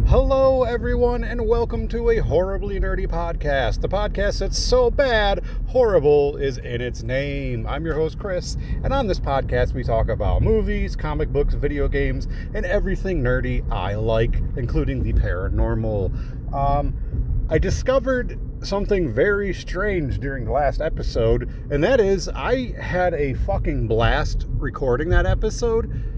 Hello, everyone, and welcome to a Horribly Nerdy podcast. The podcast that's so bad, horrible is in its name. I'm your host, Chris, and on this podcast, we talk about movies, comic books, video games, and everything nerdy I like, including the paranormal. I discovered something very strange during the last episode, and that is I had a fucking blast recording that episode.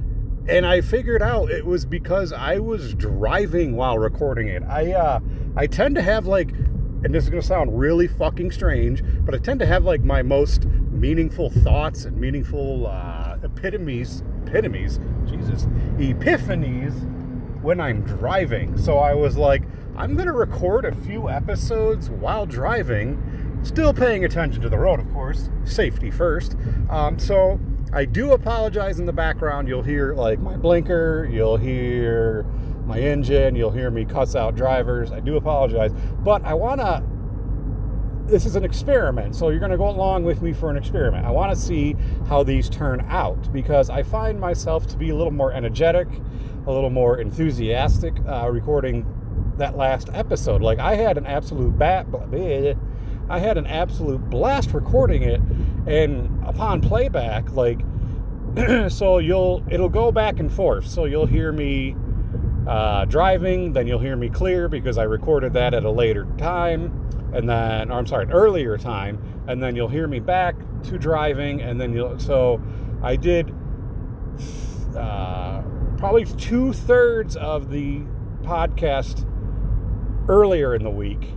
And I figured out it was because I was driving while recording it. I tend to have and this is going to sound really fucking strange, but I tend to have my most meaningful thoughts and meaningful epiphanies when I'm driving. So I was like, I'm going to record a few episodes while driving, still paying attention to the road, of course, safety first. So I do apologize in the background. You'll hear my blinker, you'll hear my engine, you'll hear me cuss out drivers. I do apologize, but this is an experiment, so you're going to go along with me for an experiment. I want to see how these turn out, because I find myself to be a little more energetic, a little more enthusiastic recording that last episode. I had an absolute blast recording it, and upon playback, so it'll go back and forth. So you'll hear me driving, then you'll hear me clear because I recorded that at a later time, an earlier time, and then you'll hear me back to driving, and then so I did probably 2/3 of the podcast earlier in the week.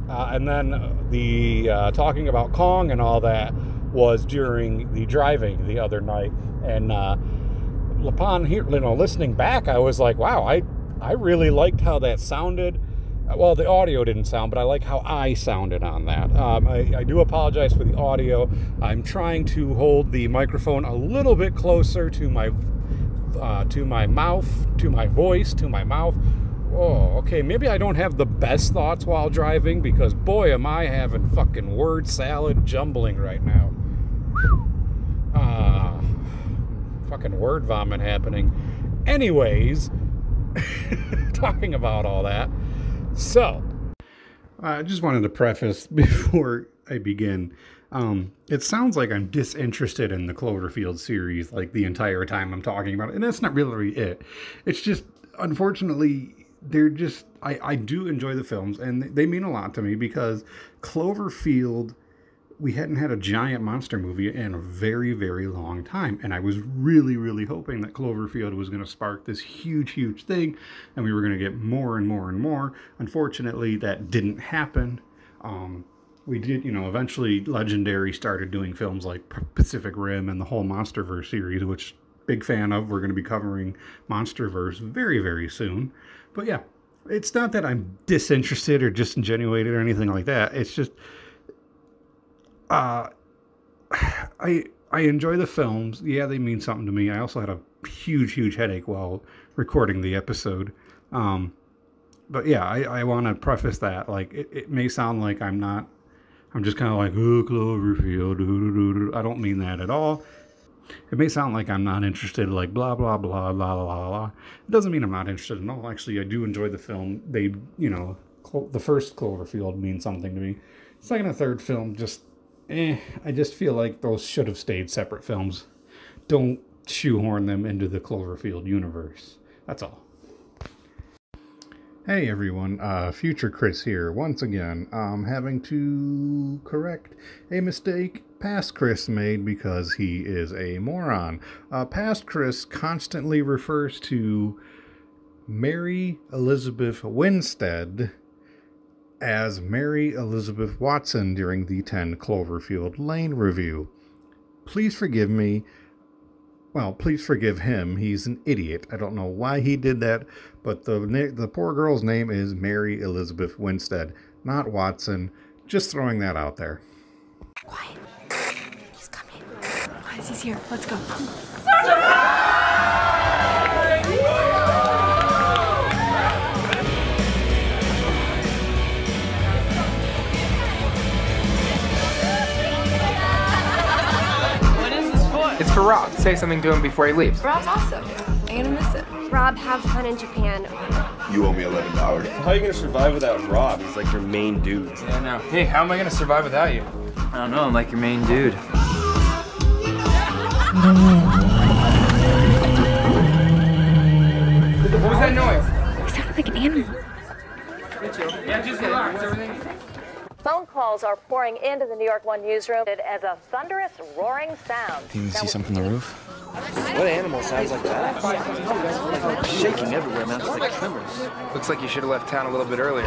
And then the talking about Kong and all that was during the driving the other night. And upon listening back, I was like, wow, I really liked how that sounded. Well, the audio didn't sound, but I like how I sounded on that. I do apologize for the audio. I'm trying to hold the microphone a little bit closer to my mouth, to my voice, to my mouth. Oh, okay, maybe I don't have the best thoughts while driving, because boy, am I having fucking word salad jumbling right now. Fucking word vomit happening. Anyways, talking about all that. So, I just wanted to preface before I begin. It sounds like I'm disinterested in the Cloverfield series, the entire time I'm talking about it, and that's not really it. It's just, unfortunately, I do enjoy the films, and they mean a lot to me, because Cloverfield, we hadn't had a giant monster movie in a very, very long time, and I was really, really hoping that Cloverfield was going to spark this huge, huge thing, and we were going to get more and more and more. Unfortunately, that didn't happen. We did, eventually Legendary started doing films like Pacific Rim and the whole Monsterverse series, which big fan of. We're going to be covering Monsterverse very, very soon. But yeah, it's not that I'm disinterested or disingenuated or anything like that. It's just, I enjoy the films. Yeah, they mean something to me. I also had a huge, huge headache while recording the episode. But yeah, I want to preface that. It may sound like I'm just kind of oh, Cloverfield. I don't mean that at all. It may sound like I'm not interested, blah, blah, blah, blah, blah, blah. It doesn't mean I'm not interested at all. Actually, I do enjoy the film. They, the first Cloverfield means something to me. Second and third film, I just feel like those should have stayed separate films. Don't shoehorn them into the Cloverfield universe. That's all. Hey everyone, Future Chris here. Once again, I'm having to correct a mistake Past Chris made because he is a moron. Past Chris constantly refers to Mary Elizabeth Winstead as Mary Elizabeth Watson during the 10 Cloverfield Lane review. Please forgive me. Well, please forgive him. He's an idiot. I don't know why he did that, but the poor girl's name is Mary Elizabeth Winstead, not Watson. Just throwing that out there. Quiet. He's coming. He's here. Let's go. It's for Rob. Say something to him before he leaves. Rob's awesome. I'm gonna miss it. Rob, have fun in Japan. You owe me $11. How are you gonna survive without Rob? He's like your main dude. Yeah, no. Hey, how am I gonna survive without you? I don't know, I'm like your main dude. What was that noise? It sounded like an animal. Yeah, just relax. Everything. Phone calls are pouring into the New York One newsroom as a thunderous, roaring sound. Can you see something on the roof? What animal sounds like that? Like shaking everywhere, man. It's like tremors. Looks like you should have left town a little bit earlier.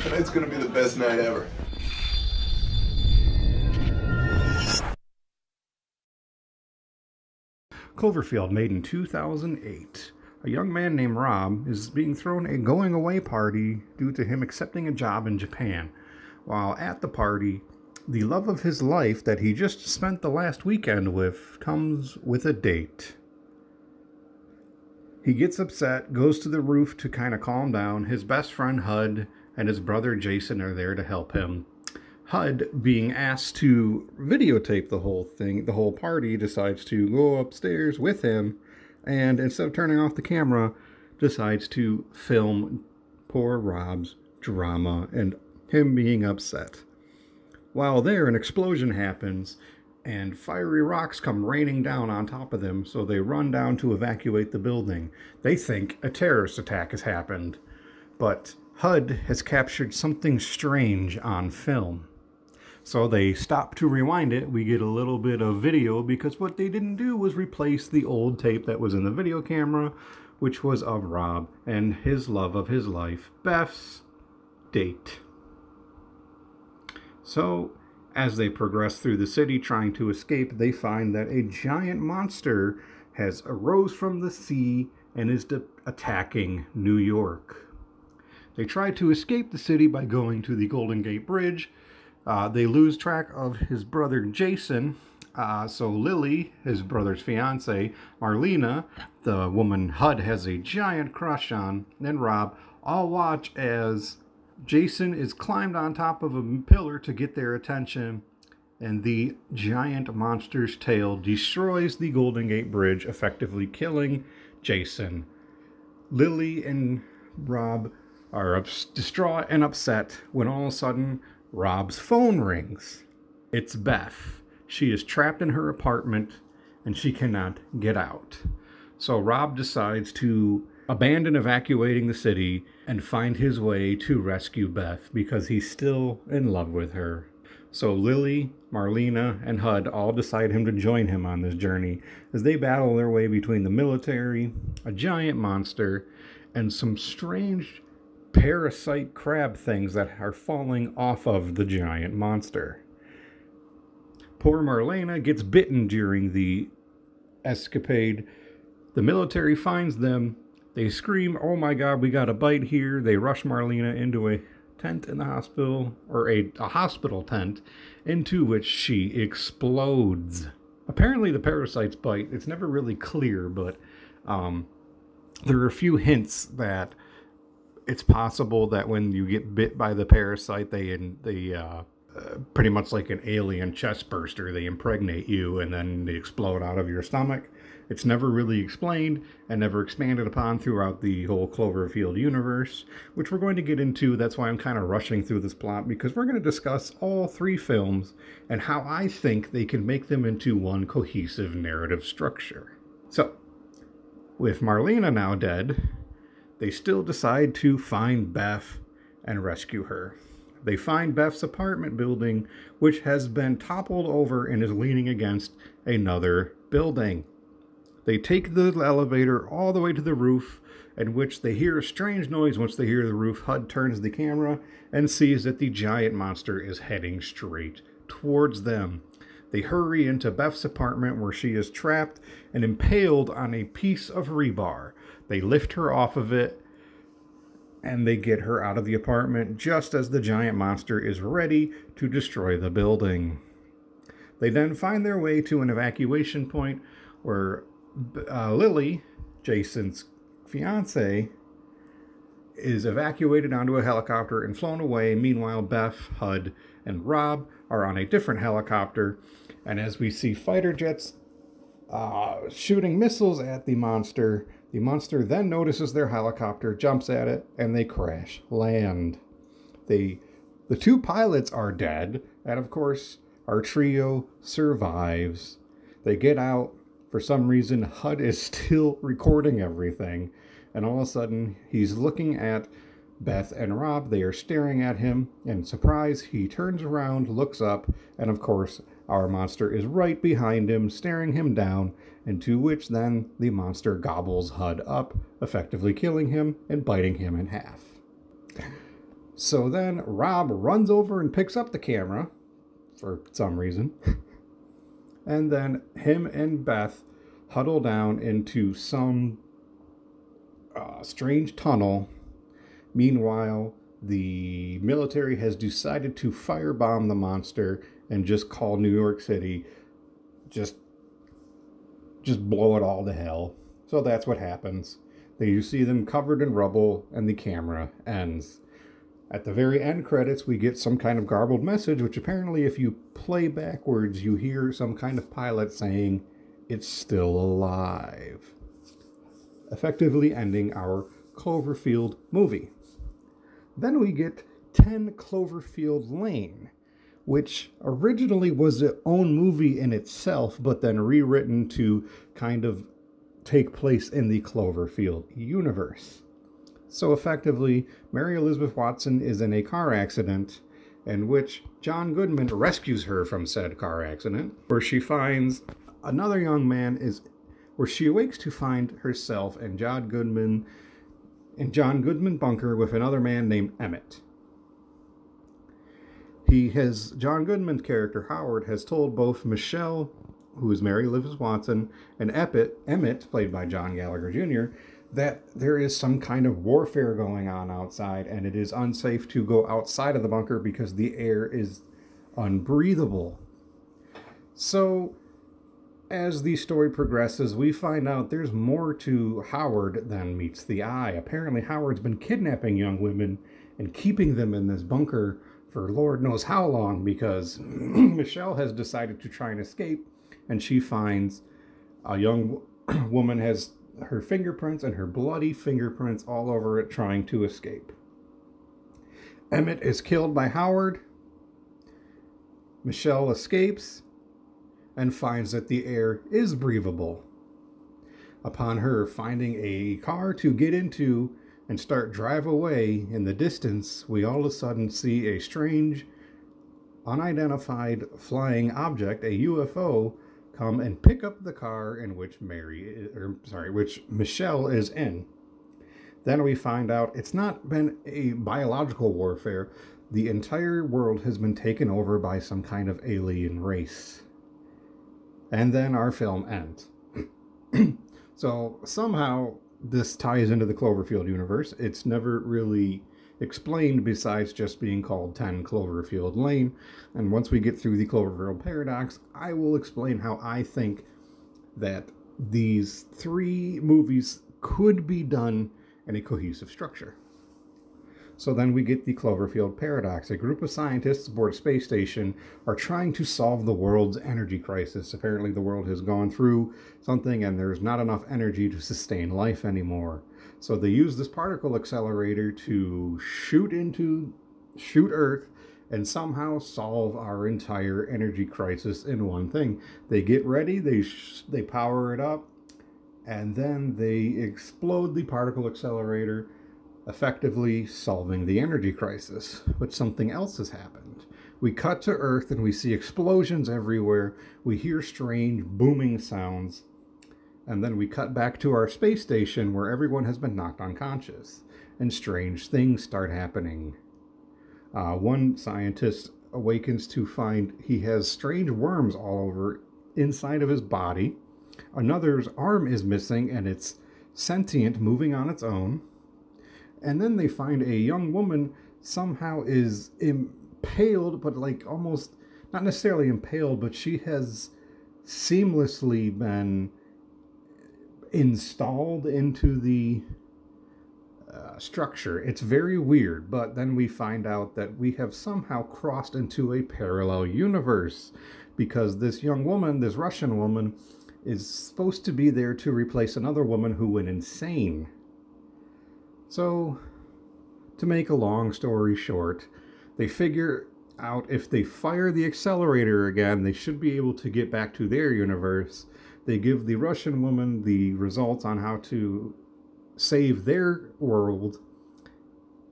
Tonight's gonna be the best night ever. Cloverfield, made in 2008. A young man named Rob is being thrown a going-away party due to him accepting a job in Japan. While at the party, the love of his life that he just spent the last weekend with comes with a date. He gets upset, goes to the roof to kind of calm down. His best friend Hud and his brother Jason are there to help him. Hud, being asked to videotape the whole thing, the whole party, decides to go upstairs with him, and instead of turning off the camera, decides to film poor Rob's drama and him being upset. While there, an explosion happens, and fiery rocks come raining down on top of them, so they run down to evacuate the building. They think a terrorist attack has happened, but HUD has captured something strange on film. So they stop to rewind it. We get a little bit of video because what they didn't do was replace the old tape that was in the video camera, which was of Rob and his love of his life, Beth's date. So as they progress through the city trying to escape, they find that a giant monster has arose from the sea and is attacking New York. They try to escape the city by going to the Golden Gate Bridge. They lose track of his brother Jason. So Lily, his brother's fiance, Marlena, the woman HUD has a giant crush on, and Rob all watch as Jason is climbed on top of a pillar to get their attention, and the giant monster's tail destroys the Golden Gate Bridge, effectively killing Jason. Lily and Rob are distraught and upset when all of a sudden Rob's phone rings. It's Beth. She is trapped in her apartment and she cannot get out. So Rob decides to abandon evacuating the city and find his way to rescue Beth because he's still in love with her. So Lily, Marlena, and HUD all decide him to join him on this journey as they battle their way between the military, a giant monster, and some strange parasite crab things that are falling off of the giant monster. Poor Marlena gets bitten during the escapade. The military finds them. They scream, "Oh my God, we got a bite here." They rush Marlena into a tent in the hospital, or a hospital tent, into which she explodes. Apparently the parasites bite. It's never really clear, but there are a few hints that it's possible that when you get bit by the parasite, they pretty much like an alien chest burster, they impregnate you and then they explode out of your stomach. It's never really explained and never expanded upon throughout the whole Cloverfield universe, which we're going to get into. That's why I'm kind of rushing through this plot, because we're going to discuss all three films and how I think they can make them into one cohesive narrative structure. So, with Marlena now dead, they still decide to find Beth and rescue her. They find Beth's apartment building, which has been toppled over and is leaning against another building. They take the elevator all the way to the roof, in which they hear a strange noise. Once they hear the roof, HUD turns the camera and sees that the giant monster is heading straight towards them. They hurry into Beth's apartment where she is trapped and impaled on a piece of rebar. They lift her off of it and they get her out of the apartment just as the giant monster is ready to destroy the building. They then find their way to an evacuation point where Lily, Jason's fiance, is evacuated onto a helicopter and flown away. Meanwhile, Beth, HUD, and Rob are on a different helicopter. And as we see fighter jets shooting missiles at the monster then notices their helicopter, jumps at it, and they crash land. The two pilots are dead, and of course, our trio survives. They get out. For some reason, HUD is still recording everything. And all of a sudden, he's looking at Beth and Rob. They are staring at him. And surprise, he turns around, looks up, and of course, our monster is right behind him, staring him down, and to which then the monster gobbles HUD up, effectively killing him and biting him in half. So then Rob runs over and picks up the camera, for some reason. And then him and Beth huddle down into some strange tunnel. Meanwhile, the military has decided to firebomb the monster and just call New York City, just blow it all to hell. So that's what happens. You see them covered in rubble and the camera ends. At the very end credits, we get some kind of garbled message, which apparently if you play backwards, you hear some kind of pilot saying, "It's still alive," effectively ending our Cloverfield movie. Then we get 10 Cloverfield Lane, which originally was its own movie in itself, but then rewritten to kind of take place in the Cloverfield universe. So effectively, Mary Elizabeth Watson is in a car accident in which John Goodman rescues her from said car accident, where she finds another young man where she awakes to find herself in John Goodman bunker with another man named Emmett. John Goodman's character, Howard, has told both Michelle, who is Mary Elizabeth Watson, and Emmett, played by John Gallagher Jr., that there is some kind of warfare going on outside, and it is unsafe to go outside of the bunker because the air is unbreathable. So, as the story progresses, we find out there's more to Howard than meets the eye. Apparently, Howard's been kidnapping young women and keeping them in this bunker for Lord knows how long, because Michelle has decided to try and escape, and she finds a young woman has her fingerprints and her bloody fingerprints all over it trying to escape. Emmett is killed by Howard. Michelle escapes and finds that the air is breathable. Upon her finding a car to get into and drive away, in the distance, we all of a sudden see a strange, unidentified flying object, a UFO, come and pick up the car in which which Michelle is in. Then we find out it's not been a biological warfare. The entire world has been taken over by some kind of alien race. And then our film ends. So somehow this ties into the Cloverfield universe. It's never really explained besides just being called 10 Cloverfield Lane. And once we get through the Cloverfield paradox, I will explain how I think that these three movies could be done in a cohesive structure. So then we get the Cloverfield paradox. A group of scientists aboard a space station are trying to solve the world's energy crisis. Apparently the world has gone through something and there's not enough energy to sustain life anymore. So they use this particle accelerator to shoot Earth and somehow solve our entire energy crisis in one thing. They get ready, they power it up, and then they explode the particle accelerator, effectively solving the energy crisis. But something else has happened. We cut to Earth and we see explosions everywhere. We hear strange booming sounds. And then we cut back to our space station where everyone has been knocked unconscious. And strange things start happening. One scientist awakens to find he has strange worms all over inside of his body. Another's arm is missing and it's sentient, moving on its own. And then they find a young woman somehow is impaled, but like almost, not necessarily impaled, but she has seamlessly been installed into the structure. It's very weird, but then we find out that we have somehow crossed into a parallel universe because this young woman, this Russian woman, is supposed to be there to replace another woman who went insane. So, to make a long story short, they figure out if they fire the accelerator again, they should be able to get back to their universe. They give the Russian woman the results on how to save their world,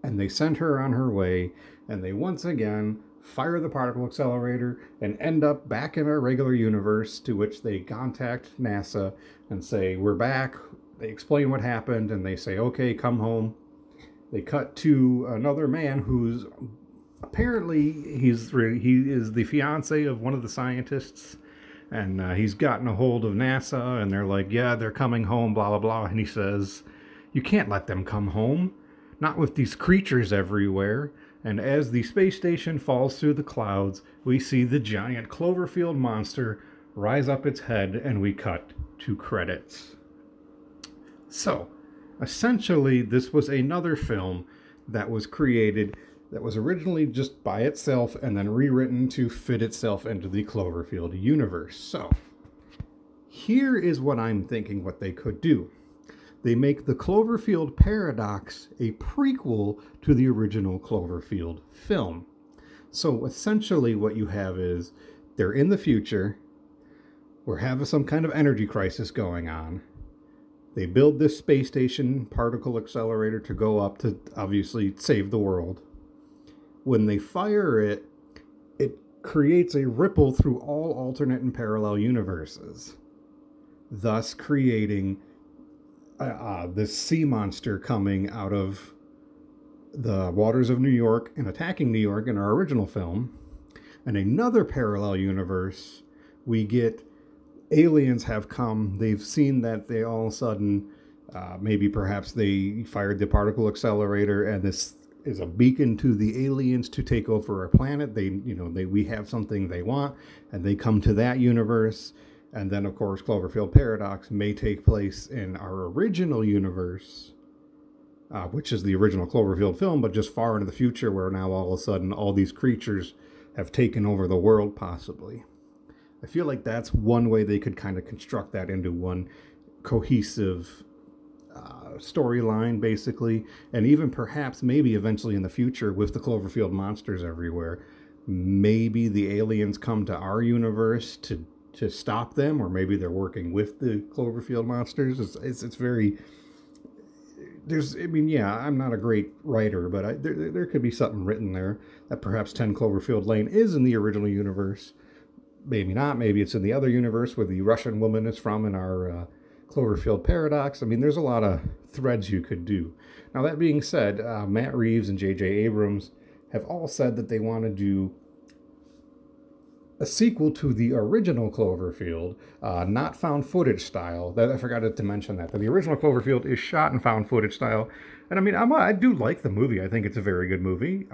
and they send her on her way, and they once again fire the particle accelerator and end up back in our regular universe, to which they contact NASA and say, we're back. They explain what happened, and they say, okay, come home. They cut to another man who's apparently, he is the fiance of one of the scientists, and he's gotten a hold of NASA, and they're like, yeah, they're coming home, blah, blah, blah. And he says, you can't let them come home, not with these creatures everywhere. And as the space station falls through the clouds, we see the giant Cloverfield monster rise up its head, and we cut to credits. So, essentially, this was another film that was created that was originally just by itself and then rewritten to fit itself into the Cloverfield universe. So, here is what I'm thinking what they could do. They make the Cloverfield Paradox a prequel to the original Cloverfield film. So essentially what you have is they're in the future. We're having some kind of energy crisis going on. They build this space station particle accelerator to go up to obviously save the world. When they fire it, it creates a ripple through all alternate and parallel universes, thus creating this sea monster coming out of the waters of New York and attacking New York in our original film. In another parallel universe, we get aliens have come. They've seen that they all of a sudden, maybe perhaps they fired the particle accelerator, and this is a beacon to the aliens to take over our planet. We have something they want, and they come to that universe. And then, of course, Cloverfield Paradox may take place in our original universe, which is the original Cloverfield film, but just far into the future, where now all of a sudden all these creatures have taken over the world, possibly. I feel like that's one way they could kind of construct that into one cohesive storyline, basically. And even perhaps maybe eventually in the future with the Cloverfield monsters everywhere, maybe the aliens come to our universe to stop them, or maybe they're working with the Cloverfield monsters. It's very, I'm not a great writer, but there could be something written there that perhaps 10 Cloverfield Lane is in the original universe. Maybe not. Maybe it's in the other universe where the Russian woman is from in our Cloverfield Paradox. I mean, there's a lot of threads you could do. Now, that being said, Matt Reeves and J.J. Abrams have all said that they want to do a sequel to the original Cloverfield, not found footage style. That I forgot to mention that the original Cloverfield is shot in found footage style. And I mean, I do like the movie. I think it's a very good movie.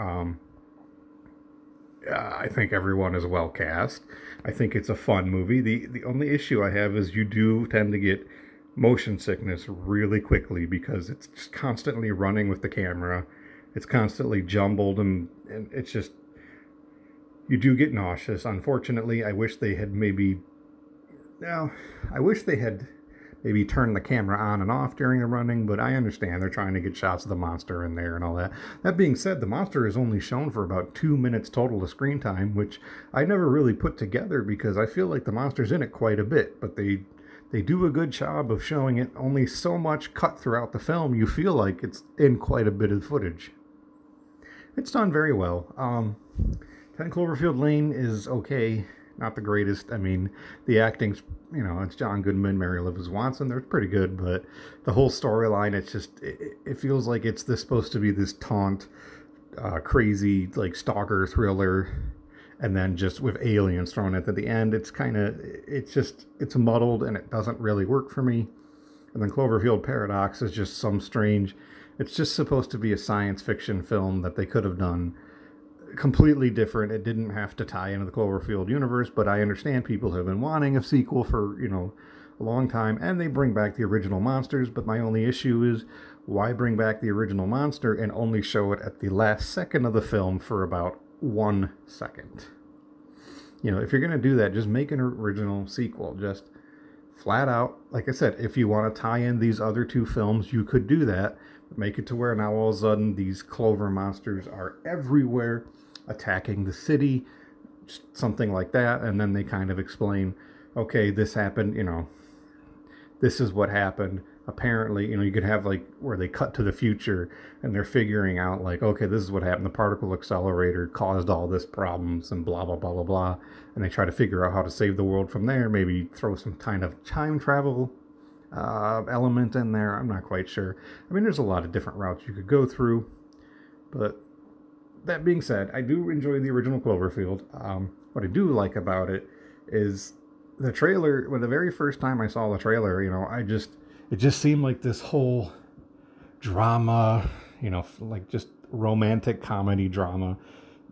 I think everyone is well cast. I think it's a fun movie. The only issue I have is you do tend to get motion sickness really quickly because it's just constantly running with the camera. It's constantly jumbled, and it's just, you do get nauseous. Unfortunately, I wish they had maybe turned the camera on and off during the running, but I understand they're trying to get shots of the monster in there and all that. That being said, the monster is only shown for about 2 minutes total of screen time, which I never really put together because I feel like the monster's in it quite a bit, but they do a good job of showing it only so much cut throughout the film. You feel like it's in quite a bit of footage. It's done very well. 10 Cloverfield Lane is okay. not the greatest. I mean, the acting's, you know, it's John Goodman, Mary Elizabeth Watson. They're pretty good, but the whole storyline, it's just, it feels like it's supposed to be this taunt, crazy, like, stalker thriller, and then just with aliens thrown at the end. It's kind of, it's muddled, and it doesn't really work for me. And then Cloverfield Paradox is just some strange, it's just supposed to be a science fiction film that they could have done completely different. It didn't have to tie into the Cloverfield universe, but I understand people have been wanting a sequel for, you know, a long time, and they bring back the original monsters, but my only issue is, why bring back the original monster and only show it at the last second of the film for about 1 second? You know, if you're going to do that, just make an original sequel. Just flat out, like I said, if you want to tie in these other 2 films, you could do that. Make it to where now all of a sudden these Clover monsters are everywhere, attacking the city, something like that, and then they kind of explain, okay, this happened, you know, this is what happened. Apparently, you know, you could have like where they cut to the future and they're figuring out like, okay, this is what happened. The particle accelerator caused all this problems and blah, blah, blah, blah, blah. And they try to figure out how to save the world from there. Maybe throw some kind of time travel element in there. I'm not quite sure. I mean, there's a lot of different routes you could go through. But that being said, I do enjoy the original Cloverfield. What I do like about it is the trailer. When the very first time I saw the trailer, you know, it just seemed like this whole drama, you know, like just romantic comedy drama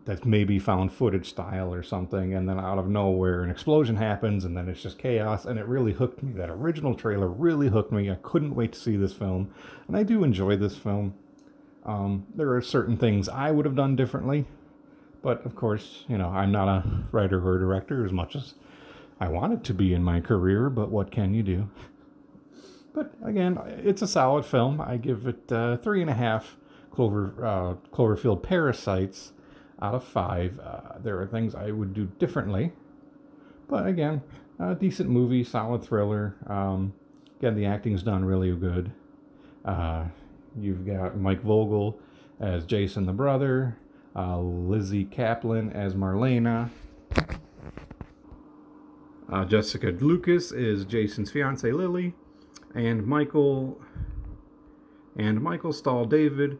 that's maybe found footage style or something, and then out of nowhere an explosion happens, and then it's just chaos, and it really hooked me. That original trailer really hooked me. I couldn't wait to see this film, and I do enjoy this film. There are certain things I would have done differently, but of course, you know, I'm not a writer or director as much as I wanted to be in my career, but what can you do? But again, it's a solid film. I give it 3.5 Cloverfield Parasites out of 5. There are things I would do differently, but again, a decent movie, solid thriller. Again, the acting's done really good. You've got Mike Vogel as Jason the brother, Lizzie Kaplan as Marlena. Jessica Lucas is Jason's fiance Lily, and Michael Stahl David,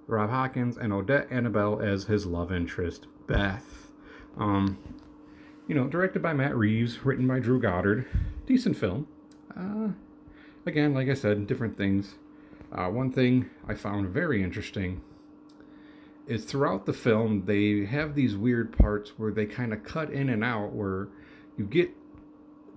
Rob Hawkins, and Odette Annabelle as his love interest, Beth. You know, directed by Matt Reeves, written by Drew Goddard. Decent film. Again, like I said, different things. One thing I found very interesting is throughout the film, they have these weird parts where they kind of cut in and out, where you get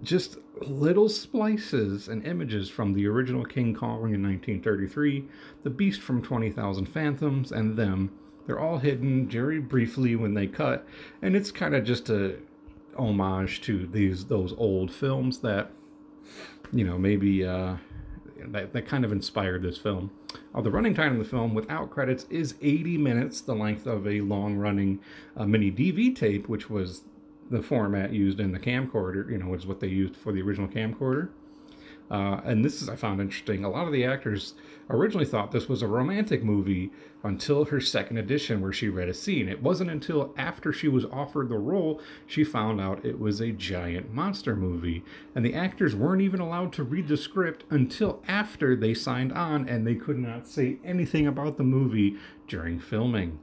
just little splices and images from the original King Kong in 1933, the Beast from 20,000 Fathoms, and them. They're all hidden very briefly when they cut, and it's kind of just a homage to those old films that, you know, maybe that kind of inspired this film. The running time of the film without credits is 80 minutes, the length of a long-running mini DV tape, which was the format used in the camcorder, you know, is what they used for the original camcorder. And this is, I found interesting, a lot of the actors originally thought this was a romantic movie until her second edition where she read a scene. It wasn't until after she was offered the role she found out it was a giant monster movie. And the actors weren't even allowed to read the script until after they signed on, and they could not say anything about the movie during filming.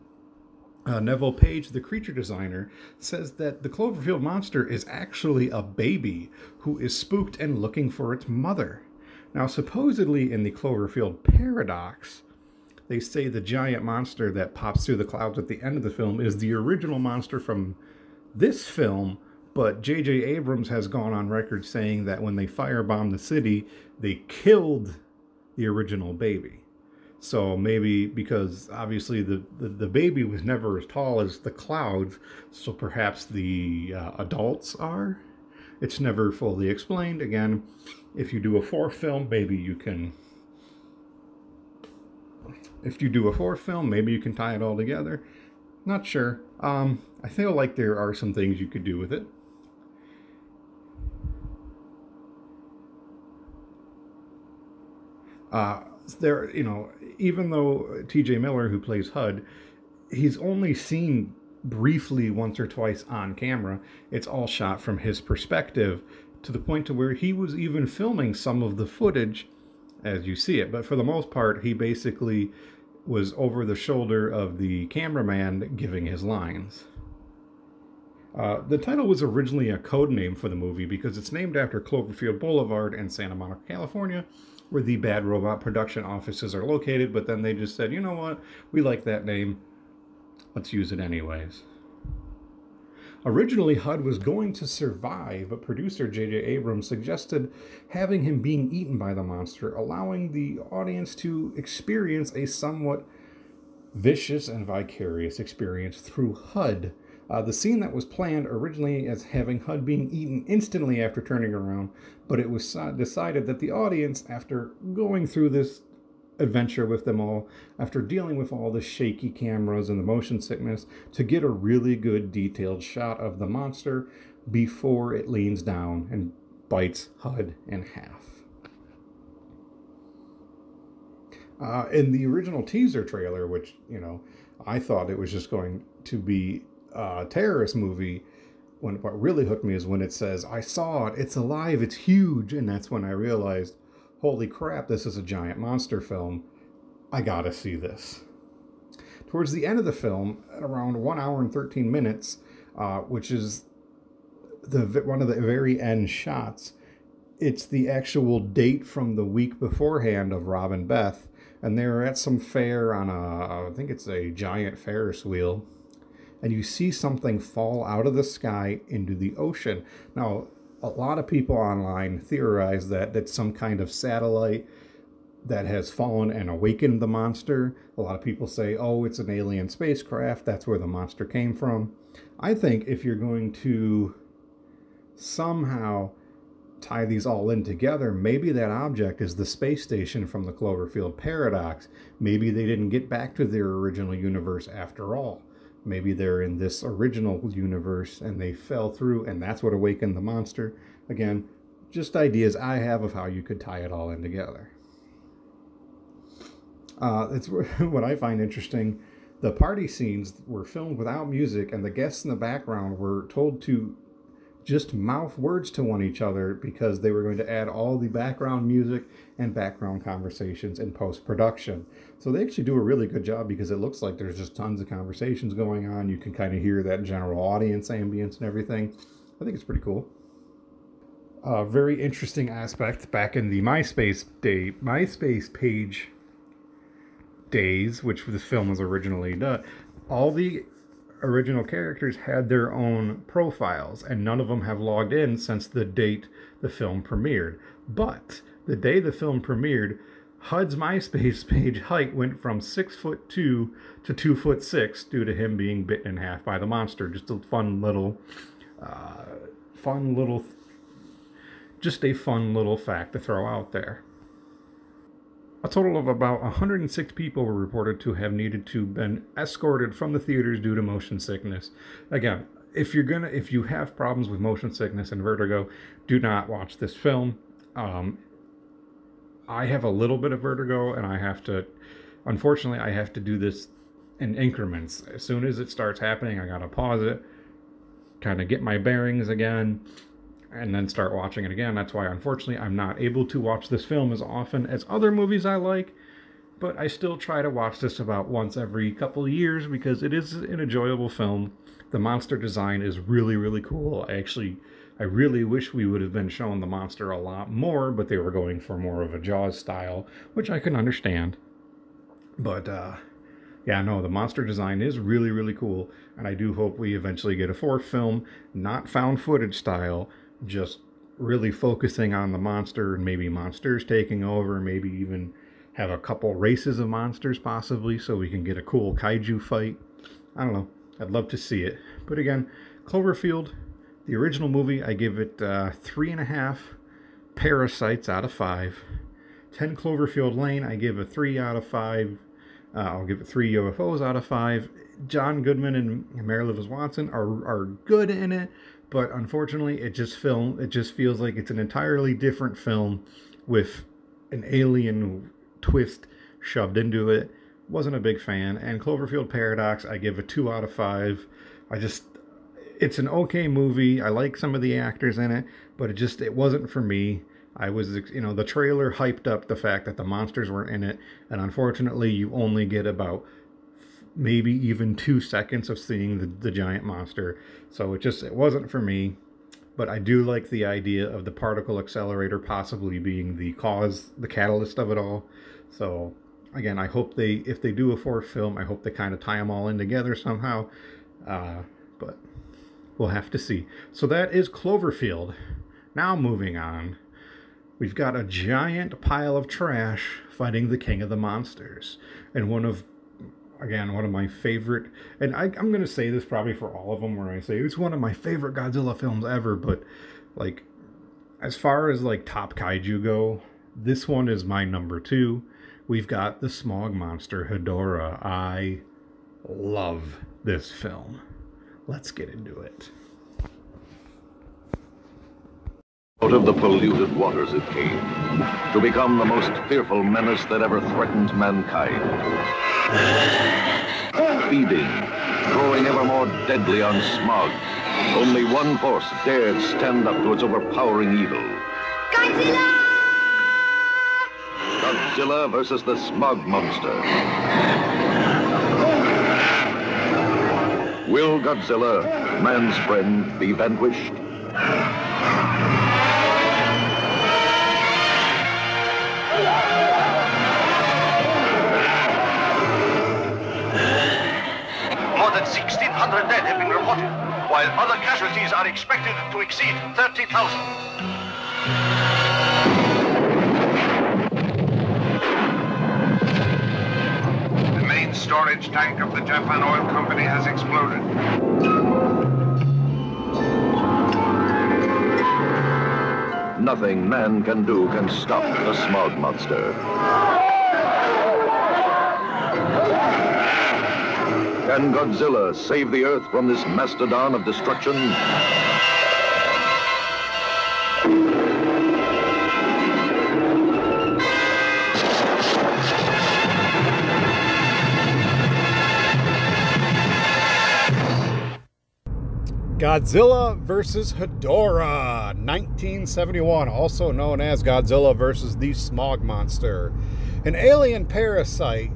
Neville Page, the creature designer, says that the Cloverfield monster is actually a baby who is spooked and looking for its mother. Now, supposedly in the Cloverfield Paradox, they say the giant monster that pops through the clouds at the end of the film is the original monster from this film, but J.J. Abrams has gone on record saying that when they firebombed the city, they killed the original baby. So maybe because obviously the baby was never as tall as the clouds, so perhaps the adults are. It's never fully explained. Again, if you do a fourth film, maybe you can. If you do a fourth film, maybe you can tie it all together. Not sure. I feel like there are some things you could do with it. There, you know, even though T.J. Miller, who plays HUD, he's only seen briefly once or twice on camera. It's all shot from his perspective, to the point to where he was even filming some of the footage as you see it. But for the most part, he basically was over the shoulder of the cameraman giving his lines. The title was originally a code name for the movie because it's named after Cloverfield Boulevard in Santa Monica, California, where the Bad Robot production offices are located. But then they just said, you know what, we like that name, let's use it anyways. Originally, Hud was going to survive, but producer J.J. Abrams suggested having him being eaten by the monster, allowing the audience to experience a somewhat vicious and vicarious experience through Hud. The scene that was planned originally as having Hud being eaten instantly after turning around, but it was decided that the audience, after going through this adventure with them all, after dealing with all the shaky cameras and the motion sickness, to get a really good detailed shot of the monster before it leans down and bites Hud in half. In the original teaser trailer, which, you know, I thought it was just going to be a terrorist movie, what really hooked me is when it says, "I saw it, it's alive, it's huge," and that's when I realized, holy crap, this is a giant monster film. I gotta see this. Towards the end of the film, at around 1 hour and 13 minutes, which is one of the very end shots, it's the actual date from the week beforehand of Rob and Beth, and they're at some fair on I think it's a giant Ferris wheel, and you see something fall out of the sky into the ocean. Now, a lot of people online theorize that that's some kind of satellite that has fallen and awakened the monster. A lot of people say, oh, it's an alien spacecraft, that's where the monster came from. I think if you're going to somehow tie these all in together, maybe that object is the space station from the Cloverfield Paradox. Maybe they didn't get back to their original universe after all. Maybe they're in this original universe and they fell through, and that's what awakened the monster. Again, just ideas I have of how you could tie it all in together. It's what I find interesting. The party scenes were filmed without music, and the guests in the background were told to just mouth words to one each other because they were going to add all the background music and background conversations in post-production. So they actually do a really good job because it looks like there's just tons of conversations going on. You can kind of hear that general audience ambience and everything. I think it's pretty cool. Very interesting aspect back in the MySpace page days, which the film was originally done. All the original characters had their own profiles, and none of them have logged in since the date the film premiered. But the day the film premiered, Hud's MySpace page height went from 6'2" to 2'6" due to him being bitten in half by the monster. Just a fun little fact to throw out there. A total of about 106 people were reported to have needed to been escorted from the theaters due to motion sickness. Again, if you have problems with motion sickness and vertigo, do not watch this film. I have a little bit of vertigo, and unfortunately, I have to do this in increments. As soon as it starts happening, I gotta pause it, kind of get my bearings again, and then start watching it again. That's why, unfortunately, I'm not able to watch this film as often as other movies I like, but I still try to watch this about once every couple of years because it is an enjoyable film. The monster design is really, really cool. I really wish we would have been shown the monster a lot more, but they were going for more of a Jaws style, which I can understand. But, yeah, no, the monster design is really, really cool, and I do hope we eventually get a fourth film, not found footage style, just really focusing on the monster and maybe monsters taking over, maybe even have a couple races of monsters possibly so we can get a cool kaiju fight. I don't know. I'd love to see it. But again, Cloverfield, the original movie, I give it 3.5 parasites out of 5. 10 Cloverfield Lane, I give a 3 out of 5. I'll give it 3 UFOs out of 5. John Goodman and Mary Elizabeth Watson are good in it, but unfortunately, it just feels like it's an entirely different film with an alien twist shoved into it. Wasn't a big fan. And Cloverfield Paradox, I give a 2 out of 5 it's an okay movie. I like some of the actors in it, but it wasn't for me. I was, the trailer hyped up the fact that the monsters were in it, and unfortunately you only get about maybe even 2 seconds of seeing the giant monster. So it wasn't for me. But I do like the idea of the particle accelerator possibly being the catalyst of it all. So again, I hope if they do a 4th film, I hope they kind of tie them all in together somehow. But we'll have to see. So that is Cloverfield. Now moving on. We've got a giant pile of trash fighting the king of the monsters. And one of my favorite, and I'm going to say this probably for all of them, where I say it's one of my favorite Godzilla films ever, but like, as far as like top kaiju go, this one is my number 2. We've got the smog monster, Hedorah. I love this film. Let's get into it. Out of the polluted waters it came, to become the most fearful menace that ever threatened mankind. Feeding, growing ever more deadly on smog. Only one force dared stand up to its overpowering evil. Godzilla! Godzilla versus the smog monster. Will Godzilla, man's friend, be vanquished? More than 1,600 dead have been reported, while other casualties are expected to exceed 30,000. The main storage tank of the Japan Oil Company has exploded. Nothing man can do can stop the smog monster. Can Godzilla save the Earth from this mastodon of destruction? Godzilla vs. Hedorah, 1971, also known as Godzilla vs. the Smog Monster. An alien parasite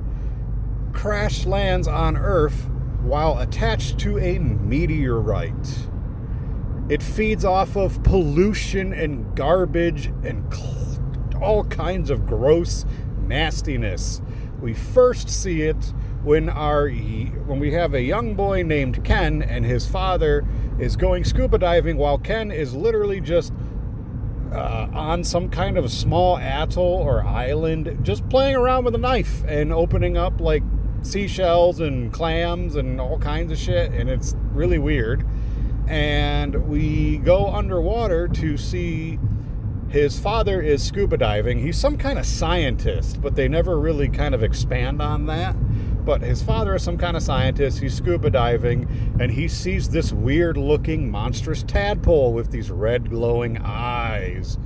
crash lands on Earth while attached to a meteorite. It feeds off of pollution and garbage and all kinds of gross nastiness. We first see it when we have a young boy named Ken, and his father is going scuba diving while Ken is literally just on some kind of small atoll or island, just playing around with a knife and opening up like seashells and clams and all kinds of shit, and it's really weird. And we go underwater to see his father is scuba diving. He's some kind of scientist, but they never really kind of expand on that. But his father is some kind of scientist. He's scuba diving, and he sees this weird-looking monstrous tadpole with these red glowing eyes.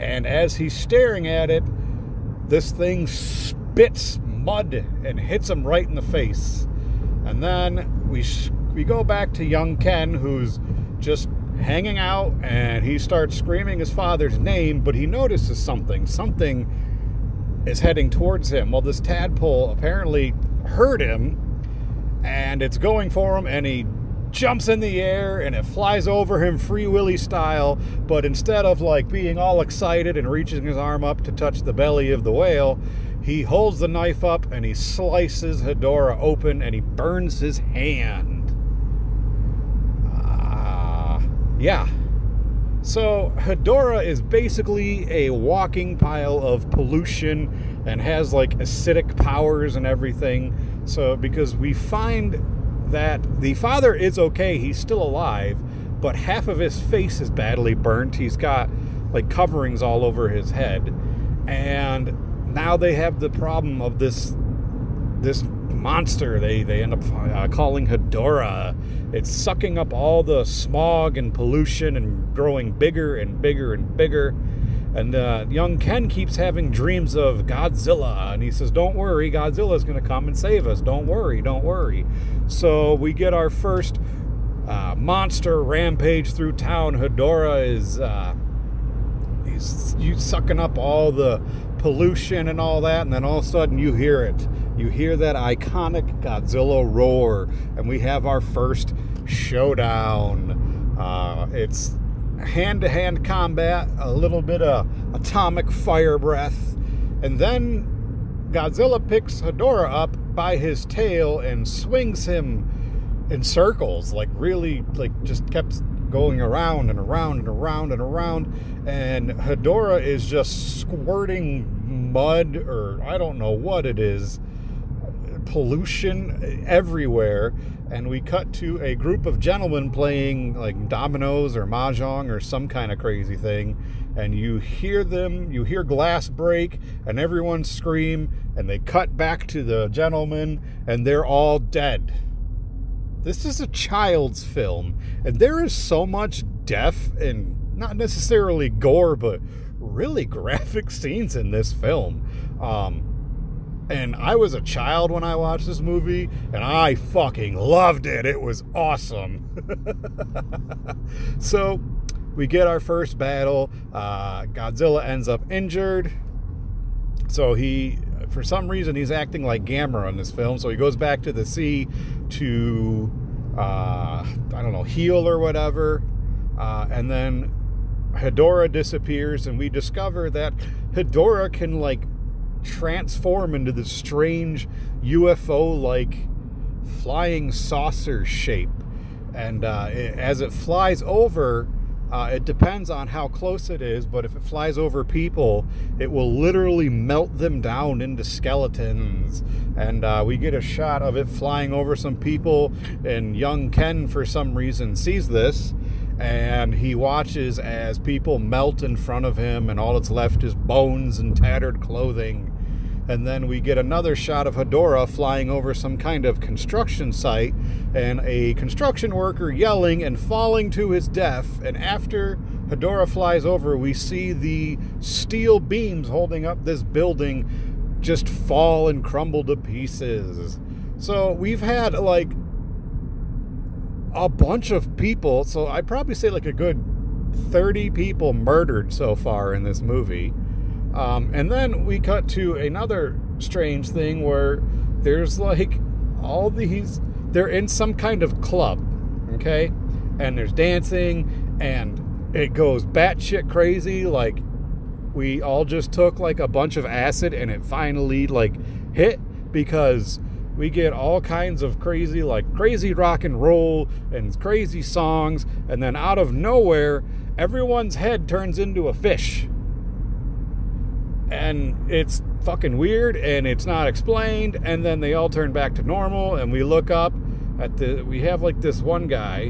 And as he's staring at it, this thing spits mud and hits him right in the face. And then we go back to young Ken, who's just hanging out, and he starts screaming his father's name, but he notices something. Something is heading towards him. Well, this tadpole apparently heard him, and it's going for him, and he jumps in the air, and it flies over him Free Willy style, but instead of like being all excited and reaching his arm up to touch the belly of the whale, he holds the knife up and he slices Hedorah open, and he burns his hand. Yeah. So Hedorah is basically a walking pile of pollution and has like acidic powers and everything. So because we find that the father is okay, he's still alive, but half of his face is badly burnt. He's got like coverings all over his head. And now they have the problem of this monster they end up calling Hedorah. It's sucking up all the smog and pollution and growing bigger and bigger and bigger. And young Ken keeps having dreams of Godzilla, and he says, don't worry, Godzilla's going to come and save us. Don't worry, don't worry. So we get our first monster rampage through town. Hedorah is he's sucking up all the pollution and all that, and then all of a sudden you hear it. You hear that iconic Godzilla roar, and we have our first showdown. It's hand-to-hand combat, a little bit of atomic fire breath, and then Godzilla picks Hedorah up by his tail and swings him in circles, like really, like just kept going around and around and around and around, and Hedorah is just squirting mud, or I don't know what it is, pollution everywhere. And we cut to a group of gentlemen playing like dominoes or mahjong or some kind of crazy thing, and you hear glass break and everyone scream, and they cut back to the gentlemen and they're all dead. This is a child's film, and there is so much death and not necessarily gore, but really graphic scenes in this film. And I was a child when I watched this movie, and I fucking loved it. It was awesome. So we get our first battle. Godzilla ends up injured. So for some reason, he's acting like Gamera in this film. So he goes back to the sea to, I don't know, heal or whatever. And then Hedorah disappears, and we discover that Hedorah can, like, transform into this strange UFO-like flying saucer shape. And as it flies over, it depends on how close it is, but if it flies over people, it will literally melt them down into skeletons. And we get a shot of it flying over some people, and young Ken, for some reason, sees this, and he watches as people melt in front of him, and all that's left is bones and tattered clothing. And then we get another shot of Hedorah flying over some kind of construction site, and a construction worker yelling and falling to his death. And after Hedorah flies over, we see the steel beams holding up this building just fall and crumble to pieces. So we've had like a bunch of people, so I'd probably say like a good 30 people murdered so far in this movie. And then we cut to another strange thing where there's like all these, they're in some kind of club, okay? And there's dancing, and it goes batshit crazy. Like, we all just took like a bunch of acid, and it finally like hit, because we get all kinds of crazy, like crazy rock and roll and crazy songs, and then out of nowhere, everyone's head turns into a fish. And it's fucking weird, and it's not explained, and then they all turn back to normal, and we look up at we have like this one guy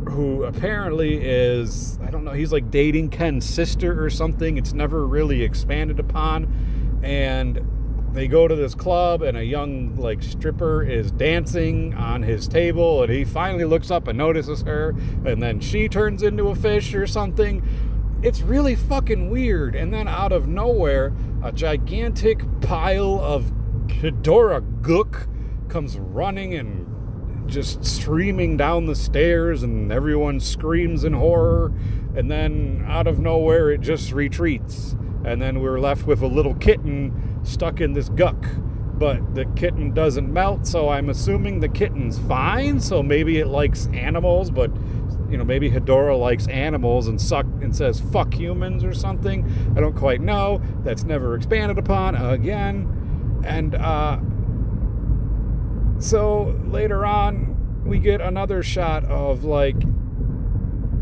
who apparently is, I don't know, he's like dating Ken's sister or something. It's never really expanded upon. And they go to this club, and a young like stripper is dancing on his table, and he finally looks up and notices her, and then she turns into a fish or something. It's really fucking weird. And then out of nowhere, a gigantic pile of Hedorah gook comes running and just streaming down the stairs, and everyone screams in horror. And then out of nowhere, it just retreats. And then we're left with a little kitten stuck in this guck. But the kitten doesn't melt, so I'm assuming the kitten's fine. So maybe it likes animals, but you know, maybe Hedorah likes animals and says fuck humans or something. I don't quite know. That's never expanded upon again. And so later on, we get another shot of like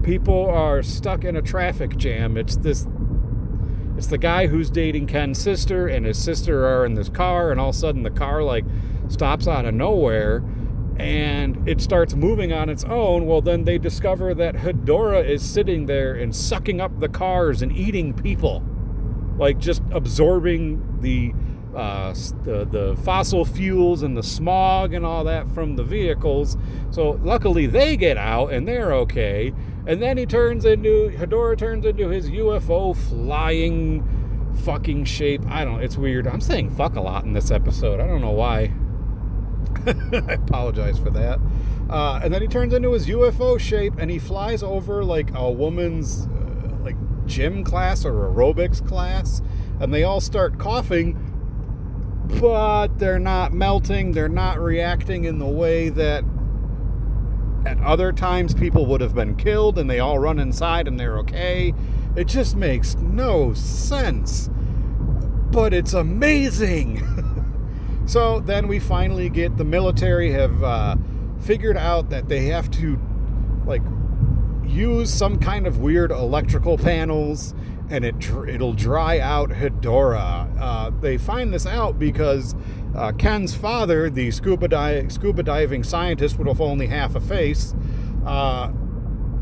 people are stuck in a traffic jam. It's the guy who's dating Ken's sister, and his sister are in this car, and all of a sudden the car like stops out of nowhere, and it starts moving on its own. Well, then they discover that Hedorah is sitting there and sucking up the cars and eating people, like just absorbing the fossil fuels and the smog and all that from the vehicles. So luckily they get out and they're okay. And then Hedorah turns into his UFO flying fucking shape. I don't know, it's weird. I'm saying fuck a lot in this episode. I don't know why. I apologize for that. And then he turns into his UFO shape, and he flies over like a woman's like gym class or aerobics class, and they all start coughing, but they're not melting. They're not reacting in the way that at other times people would have been killed, and they all run inside and they're okay. It just makes no sense, but it's amazing. So then we finally get the military have figured out that they have to like use some kind of weird electrical panels, and it'll dry out Hedorah. They find this out because Ken's father, the scuba diving scientist with only half a face,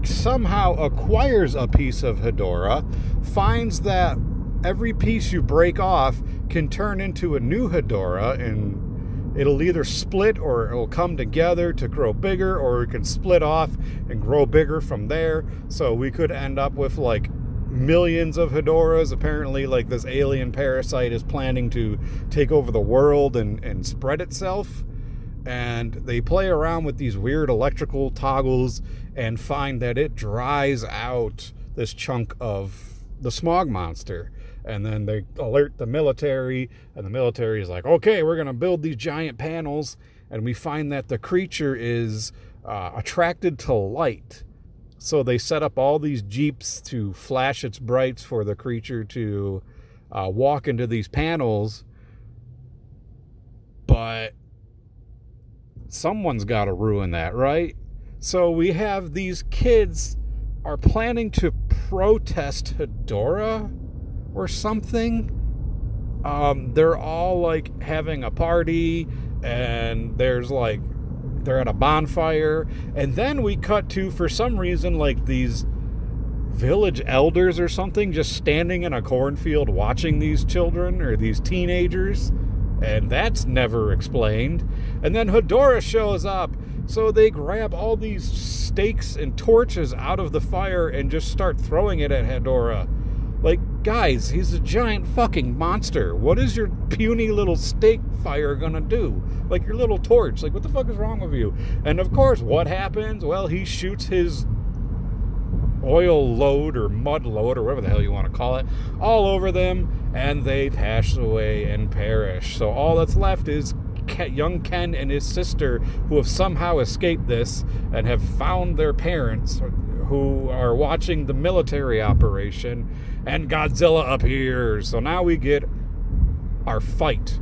somehow acquires a piece of Hedorah, finds that every piece you break off can turn into a new Hedorah, and it'll either split or it'll come together to grow bigger, or it can split off and grow bigger from there. So we could end up with like millions of Hedorahs. Apparently, like, this alien parasite is planning to take over the world and spread itself. And they play around with these weird electrical toggles and find that it dries out this chunk of the smog monster. And then they alert the military, and the military is like, okay, we're going to build these giant panels. And we find that the creature is attracted to light. So they set up all these jeeps to flash its brights for the creature to walk into these panels. But someone's got to ruin that, right? So we have these kids are planning to protest Hedorah or something. They're all like having a party, and there's like, they're at a bonfire, and then we cut to, for some reason, like these village elders or something just standing in a cornfield watching these children or these teenagers, and that's never explained. And then Hedorah shows up, so they grab all these stakes and torches out of the fire and just start throwing it at Hedorah. Like, guys, he's a giant fucking monster. What is your puny little stake fire gonna do? Like, your little torch. Like, what the fuck is wrong with you? And of course, what happens? Well, he shoots his oil load or mud load or whatever the hell you want to call it all over them, and they pass away and perish. So all that's left is young Ken and his sister, who have somehow escaped this and have found their parents, who are watching the military operation, and Godzilla appears. So now we get our fight.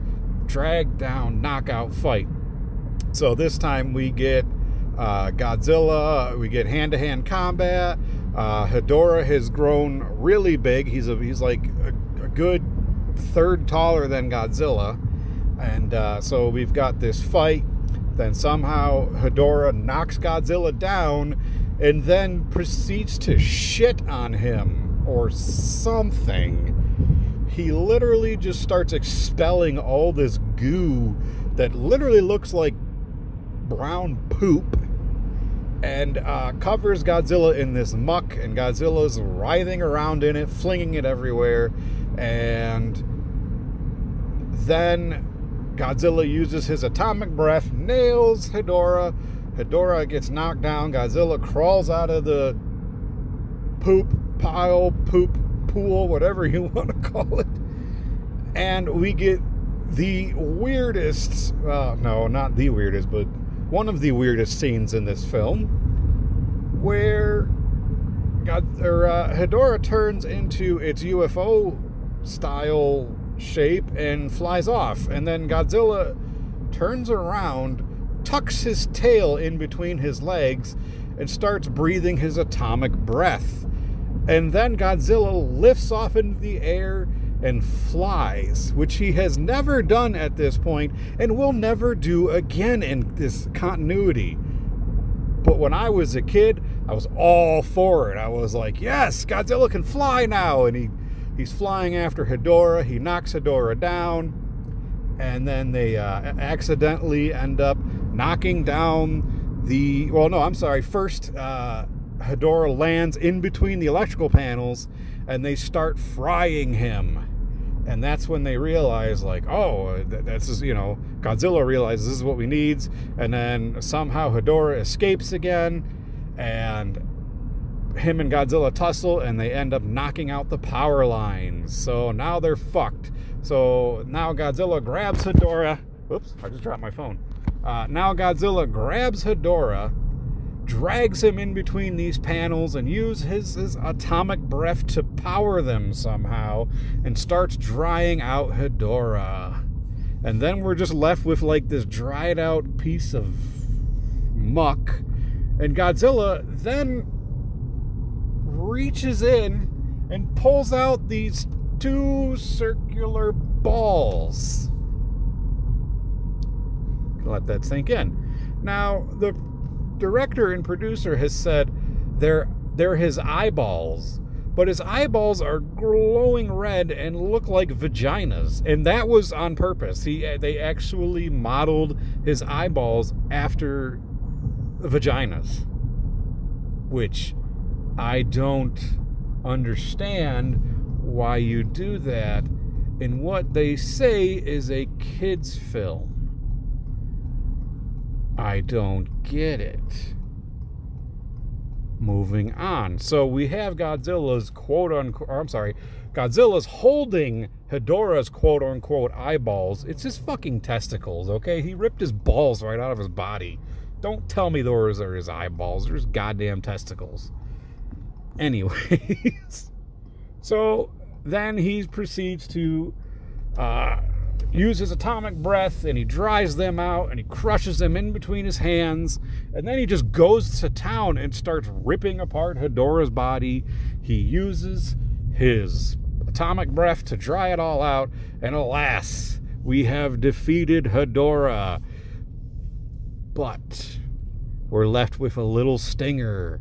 Drag down, knockout fight. So this time we get Godzilla, we get hand-to-hand combat. Hedorah has grown really big. He's like a good third taller than Godzilla. And so we've got this fight. Then somehow Hedorah knocks Godzilla down and then proceeds to shit on him or something. He literally just starts expelling all this goo that literally looks like brown poop, and covers Godzilla in this muck, and Godzilla's writhing around in it, flinging it everywhere. And then Godzilla uses his atomic breath, nails Hedorah. Hedorah gets knocked down. Godzilla crawls out of the poop pile, poop pool, whatever you want to call it. And we get the weirdest, no, not the weirdest, but one of the weirdest scenes in this film, where Hedorah turns into its UFO style shape and flies off. And then Godzilla turns around, tucks his tail in between his legs, and starts breathing his atomic breath. And then Godzilla lifts off into the air and flies, which he has never done at this point and will never do again in this continuity. But when I was a kid, I was all for it. I was like, yes, Godzilla can fly now. And he's flying after Hedorah. He knocks Hedorah down, and then they accidentally end up knocking down the, well, no, I'm sorry. First, Hedorah lands in between the electrical panels, and they start frying him. And that's when they realize, like, oh, that's just, Godzilla realizes this is what we need. And then somehow Hedorah escapes again, and him and Godzilla tussle, and they end up knocking out the power lines. So now they're fucked. So now Godzilla grabs Hedorah. Oops, I just dropped my phone. Now Godzilla grabs Hedorah, drags him in between these panels, and uses his atomic breath to power them somehow, and starts drying out Hedorah. And then we're just left with like this dried out piece of muck. And Godzilla then reaches in and pulls out these 2 circular balls. Let that sink in. Now, the director and producer has said they're his eyeballs, but his eyeballs are glowing red and look like vaginas, and that was on purpose. They actually modeled his eyeballs after vaginas, which I don't understand why you do that in what they say is a kid's film. I don't get it. Moving on. So we have Godzilla's Godzilla's holding Hedorah's quote-unquote eyeballs. It's his fucking testicles, okay? He ripped his balls right out of his body. Don't tell me those are his eyeballs. They're his goddamn testicles. Anyways. So then he proceeds to use his atomic breath, and he dries them out, and he crushes them in between his hands, and then he just goes to town and starts ripping apart Hedorah's body. He uses his atomic breath to dry it all out, and alas, we have defeated Hedorah. But we're left with a little stinger.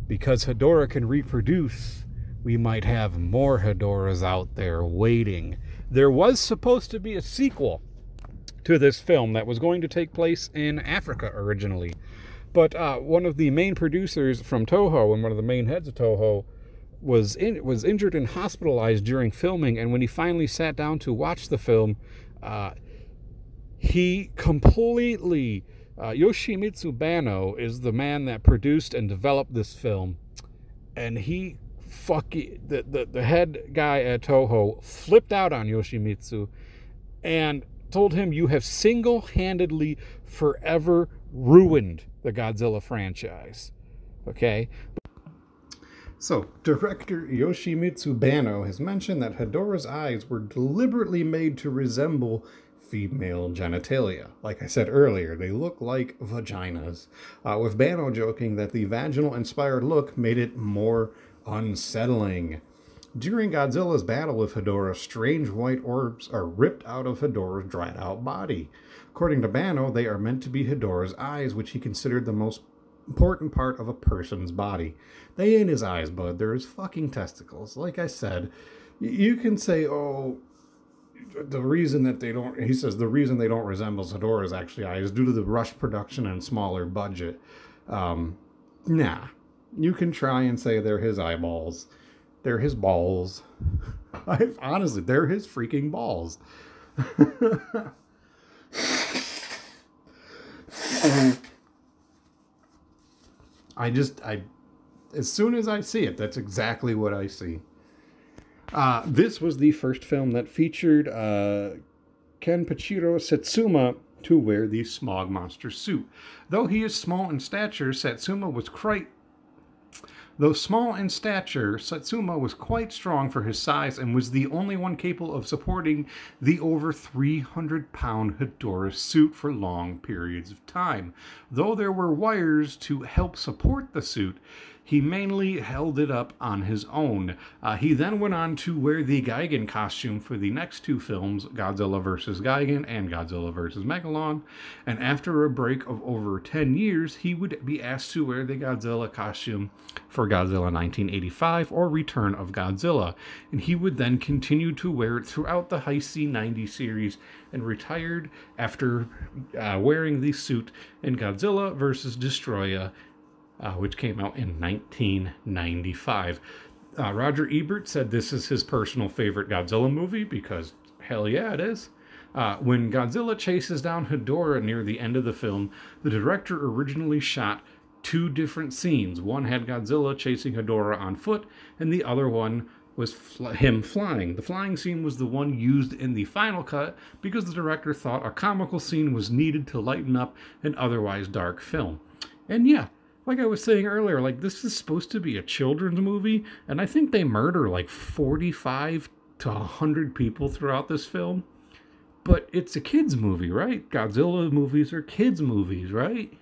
Because Hedorah can reproduce, we might have more Hedorahs out there waiting. There was supposed to be a sequel to this film that was going to take place in Africa originally. But one of the main producers from Toho and one of the main heads of Toho was injured and hospitalized during filming. And when he finally sat down to watch the film, he completely... Yoshimitsu Banno is the man that produced and developed this film. And he... the head guy at Toho flipped out on Yoshimitsu and told him, you have single-handedly forever ruined the Godzilla franchise. Okay? So, director Yoshimitsu Banno has mentioned that Hedorah's eyes were deliberately made to resemble female genitalia. Like I said earlier, they look like vaginas. With Banno joking that the vaginal-inspired look made it more unsettling. During Godzilla's battle with Hedorah, strange white orbs are ripped out of Hedorah's dried out body. According to Banno, they are meant to be Hedorah's eyes, which he considered the most important part of a person's body. They ain't his eyes, bud. They're his fucking testicles. Like I said, you can say, oh, the reason that they don't, he says, the reason they don't resemble Hedorah's actually eyes is due to the rush production and smaller budget. Nah. You can try and say they're his eyeballs. They're his balls. Honestly, they're his freaking balls. As soon as I see it, that's exactly what I see. This was the first film that featured Kenpachiro Satsuma to wear the Smog Monster suit. Though he is small in stature, Satsuma was quite strong for his size and was the only one capable of supporting the over 300-pound Hedorah suit for long periods of time. Though there were wires to help support the suit, he mainly held it up on his own. He then went on to wear the Gigan costume for the next 2 films, Godzilla vs. Gigan and Godzilla vs. Megalon. And after a break of over 10 years, he would be asked to wear the Godzilla costume for Godzilla 1985 or Return of Godzilla. And he would then continue to wear it throughout the Heisei 90 series and retired after wearing the suit in Godzilla vs. Destroya, which came out in 1995. Roger Ebert said this is his personal favorite Godzilla movie because hell yeah, it is. When Godzilla chases down Hedorah near the end of the film, the director originally shot 2 different scenes. One had Godzilla chasing Hedorah on foot, and the other one was him flying. The flying scene was the one used in the final cut because the director thought a comical scene was needed to lighten up an otherwise dark film. And yeah, like I was saying earlier, like this is supposed to be a children's movie, and I think they murder like 45 to 100 people throughout this film. But it's a kids movie, right? Godzilla movies are kids movies, right?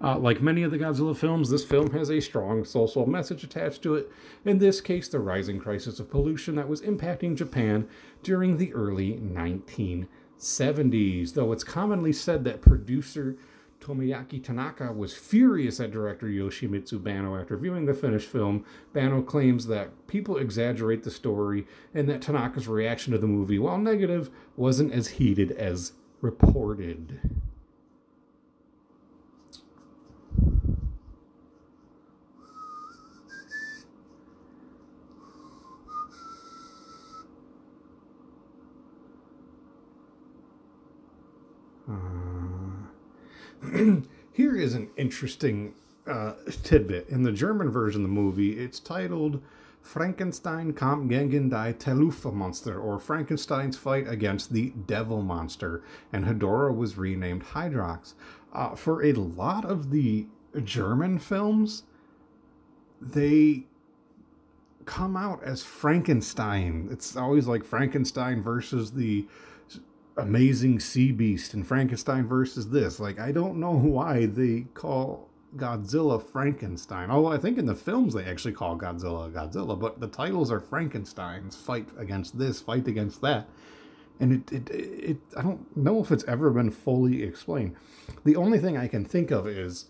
Like many of the Godzilla films, this film has a strong social message attached to it. In this case, the rising crisis of pollution that was impacting Japan during the early 1970s. Though it's commonly said that producer Tomoyaki Tanaka was furious at director Yoshimitsu Banno after viewing the finished film. Banno claims that people exaggerate the story and that Tanaka's reaction to the movie, while negative, wasn't as heated as reported. Here is an interesting tidbit. In the German version of the movie, it's titled Frankenstein Kampf gegen die Teufelsmonster, or Frankenstein's Fight Against the Devil Monster, and Hedorah was renamed Hydrox. For a lot of the German films, they come out as Frankenstein. It's always like Frankenstein versus the Amazing Sea Beast and Frankenstein versus this. Like, I don't know why they call Godzilla Frankenstein. Although I think in the films they actually call Godzilla Godzilla, but the titles are Frankenstein's Fight Against This, Fight Against That. And it I don't know if it's ever been fully explained. The only thing I can think of is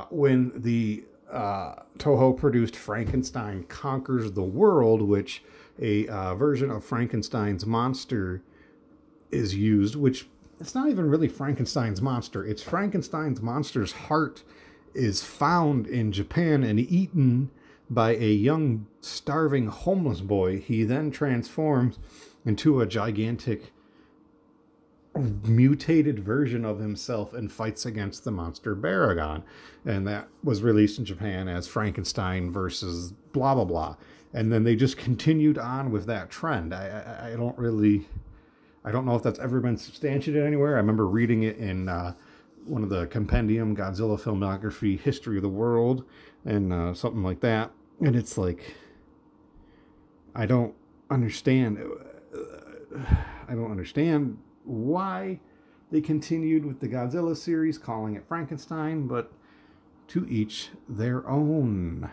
when the Toho produced Frankenstein Conquers the World, which a version of Frankenstein's monster is used, which it's not even really Frankenstein's monster. It's Frankenstein's monster's heart is found in Japan and eaten by a young starving homeless boy. He then transforms into a gigantic mutated version of himself and fights against the monster Baragon. And that was released in Japan as Frankenstein versus blah blah blah. And then they just continued on with that trend. I don't know if that's ever been substantiated anywhere. I remember reading it in one of the Compendium Godzilla Filmography History of the World and something like that. And it's like, I don't understand why they continued with the Godzilla series, calling it Frankenstein, but to each their own.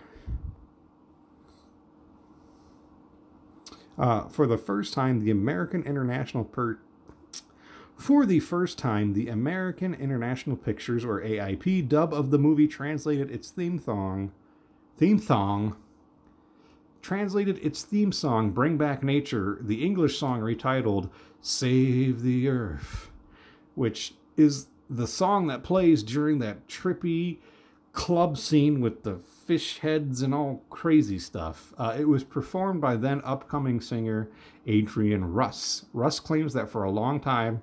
For the first time, the American International Pictures, or AIP, dub of the movie translated its theme song, Bring Back Nature, the English song retitled Save the Earth, which is the song that plays during that trippy club scene with the fish heads and all crazy stuff. It was performed by then upcoming singer Adrian Russ. Russ claims that for a long time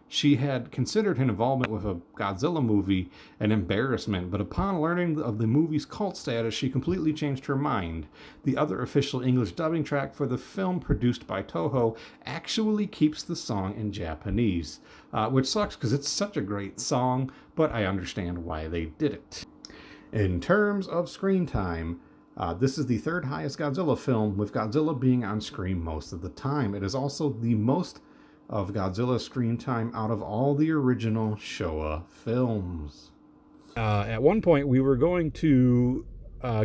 she had considered her involvement with a Godzilla movie an embarrassment, but upon learning of the movie's cult status, she completely changed her mind. The other official English dubbing track for the film, produced by Toho, actually keeps the song in Japanese, which sucks because it's such a great song, but I understand why they did it. In terms of screen time, this is the third highest Godzilla film, with Godzilla being on screen most of the time. It is also the most of Godzilla screen time out of all the original Showa films. At one point, we were going to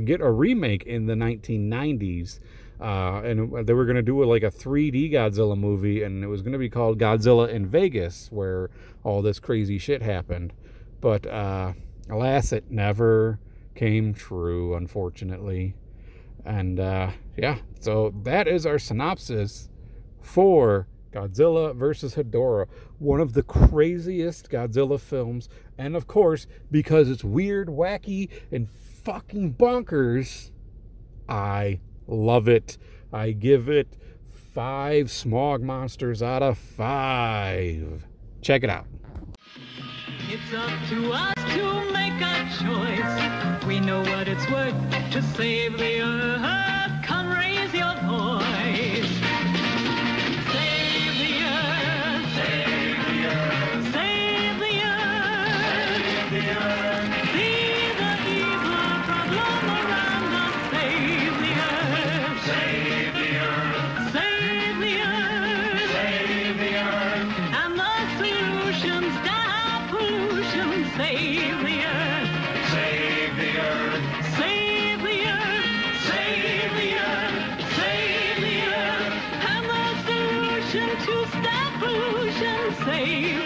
get a remake in the 1990s, and they were going to do like a 3D Godzilla movie, and it was going to be called Godzilla in Vegas, where all this crazy shit happened. But alas, it never came true, unfortunately. And yeah, so that is our synopsis for Godzilla vs. Hedorah, one of the craziest Godzilla films. And of course, because it's weird, wacky, and fucking bonkers, I love it. I give it 5 smog monsters out of 5. Check it out. It's up to us to make a choice. We know what it's worth to save the earth. Come raise your voice. Save the earth. Save the earth. Save the earth. Save the earth. See the evil problem around us. Save the earth. Save the earth. Save the earth. Save the earth. And the solutions stop pollution. Save the earth. Save the earth. Save the earth. Save the earth. Save the earth. And the solution to stop pollution. Save